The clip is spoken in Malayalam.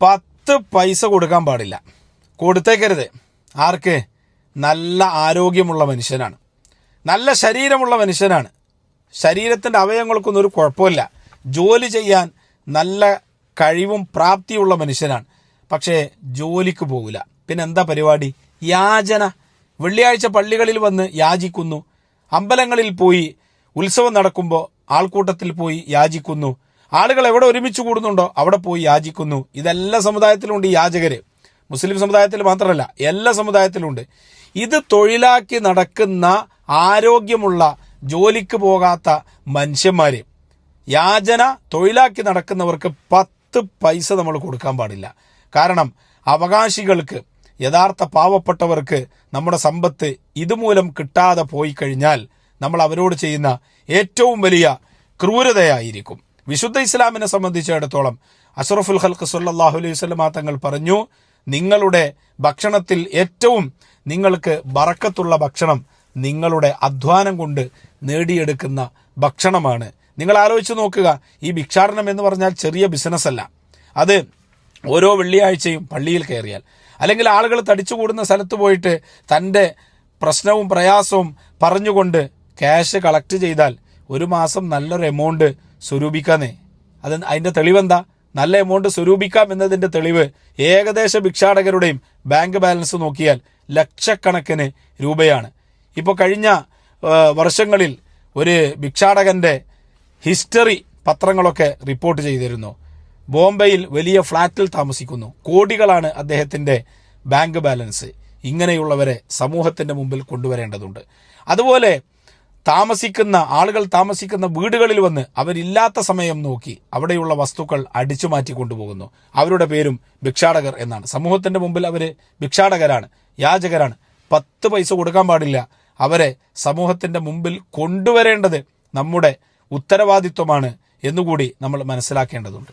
10 പൈസ കൊടുക്കാൻ പാടില്ല, കൊടുത്തേക്കരുത്. ആർക്ക്? നല്ല ആരോഗ്യമുള്ള മനുഷ്യനാണ്, നല്ല ശരീരമുള്ള മനുഷ്യനാണ്, ശരീരത്തിൻ്റെ അവയവങ്ങൾക്കൊന്നും ഒരു കുഴപ്പമില്ല, ജോലി ചെയ്യാൻ നല്ല കഴിവും പ്രാപ്തിയുള്ള മനുഷ്യനാണ്. പക്ഷേ ജോലിക്ക് പോകില്ല. പിന്നെ എന്താ പരിപാടി? യാചന. വെള്ളിയാഴ്ച പള്ളികളിൽ വന്ന് യാചിക്കുന്നു, അമ്പലങ്ങളിൽ പോയി ഉത്സവം നടക്കുമ്പോൾ ആൾക്കൂട്ടത്തിൽ പോയി യാചിക്കുന്നു, ആളുകൾ എവിടെ ഒരുമിച്ച് കൂടുന്നുണ്ടോ അവിടെ പോയി യാചിക്കുന്നു. ഇതെല്ലാ സമുദായത്തിലുണ്ട് ഈ യാചകര്. മുസ്ലിം സമുദായത്തിൽ മാത്രമല്ല, എല്ലാ സമുദായത്തിലുണ്ട്. ഇത് തൊഴിലാക്കി നടക്കുന്ന ആരോഗ്യമുള്ള ജോലിക്ക് പോകാത്ത മനുഷ്യന്മാര്, യാചന തൊഴിലാക്കി നടക്കുന്നവർക്ക് 10 പൈസ നമ്മൾ കൊടുക്കാൻ പാടില്ല. കാരണം അവകാശികൾക്ക്, യഥാർത്ഥ പാവപ്പെട്ടവർക്ക് നമ്മുടെ സമ്പത്ത് ഇതുമൂലം കിട്ടാതെ പോയി കഴിഞ്ഞാൽ നമ്മൾ അവരോട് ചെയ്യുന്ന ഏറ്റവും വലിയ ക്രൂരതയായിരിക്കും. വിശുദ്ധ ഇസ്ലാമിനെ സംബന്ധിച്ചിടത്തോളം അഷ്റഫുൽ ഖൽഖ് സല്ലല്ലാഹു അലൈഹി വസല്ലം തങ്ങൾ പറഞ്ഞു, നിങ്ങളുടെ ഭക്ഷണത്തിൽ ഏറ്റവും നിങ്ങൾക്ക് ബറക്കത്തുള്ള ഭക്ഷണം നിങ്ങളുടെ അധ്വാനം കൊണ്ട് നേടിയെടുക്കുന്ന ഭക്ഷണമാണ്. നിങ്ങൾ ആലോചിച്ച് നോക്കുക, ഈ ഭിക്ഷാടനം എന്ന് പറഞ്ഞാൽ ചെറിയ ബിസിനസ് അല്ല. അത് ഓരോ വെള്ളിയാഴ്ചയും പള്ളിയിൽ കയറിയാൽ, അല്ലെങ്കിൽ ആളുകൾ തടിച്ചുകൂടുന്ന സ്ഥലത്ത് പോയിട്ട് തൻ്റെ പ്രശ്നവും പ്രയാസവും പറഞ്ഞുകൊണ്ട് ക്യാഷ് കളക്ട് ചെയ്താൽ ഒരു മാസം നല്ലൊരു എമൗണ്ട് സ്വരൂപിക്കാന്നേ. അതിൻ്റെ തെളിവെന്താ? നല്ല എമൗണ്ട് സ്വരൂപിക്കാം എന്നതിൻ്റെ തെളിവ് ഏകദേശ ഭിക്ഷാടകരുടെയും ബാങ്ക് ബാലൻസ് നോക്കിയാൽ ലക്ഷക്കണക്കിന് രൂപയാണ്. ഇപ്പോൾ കഴിഞ്ഞ വർഷങ്ങളിൽ ഒരു ഭിക്ഷാടകൻ്റെ ഹിസ്റ്ററി പത്രങ്ങളൊക്കെ റിപ്പോർട്ട് ചെയ്തിരുന്നു. ബോംബെയിൽ വലിയ ഫ്ളാറ്റിൽ താമസിക്കുന്നു, കോടികളാണ് അദ്ദേഹത്തിൻ്റെ ബാങ്ക് ബാലൻസ്. ഇങ്ങനെയുള്ളവരെ സമൂഹത്തിൻ്റെ മുമ്പിൽ കൊണ്ടുവരേണ്ടതുണ്ട്. അതുപോലെ ആളുകൾ താമസിക്കുന്ന വീടുകളിൽ വന്ന് അവരില്ലാത്ത സമയം നോക്കി അവിടെയുള്ള വസ്തുക്കൾ അടിച്ചു മാറ്റി കൊണ്ടുപോകുന്നു. അവരുടെ പേരും ഭിക്ഷാടകർ എന്നാണ്. സമൂഹത്തിൻ്റെ മുമ്പിൽ അവർ ഭിക്ഷാടകരാണ്, യാചകരാണ്. 10 പൈസ കൊടുക്കാൻ പാടില്ല. അവരെ സമൂഹത്തിൻ്റെ മുമ്പിൽ കൊണ്ടുവരേണ്ടത് നമ്മുടെ ഉത്തരവാദിത്വമാണ് എന്നുകൂടി നമ്മൾ മനസ്സിലാക്കേണ്ടതുണ്ട്.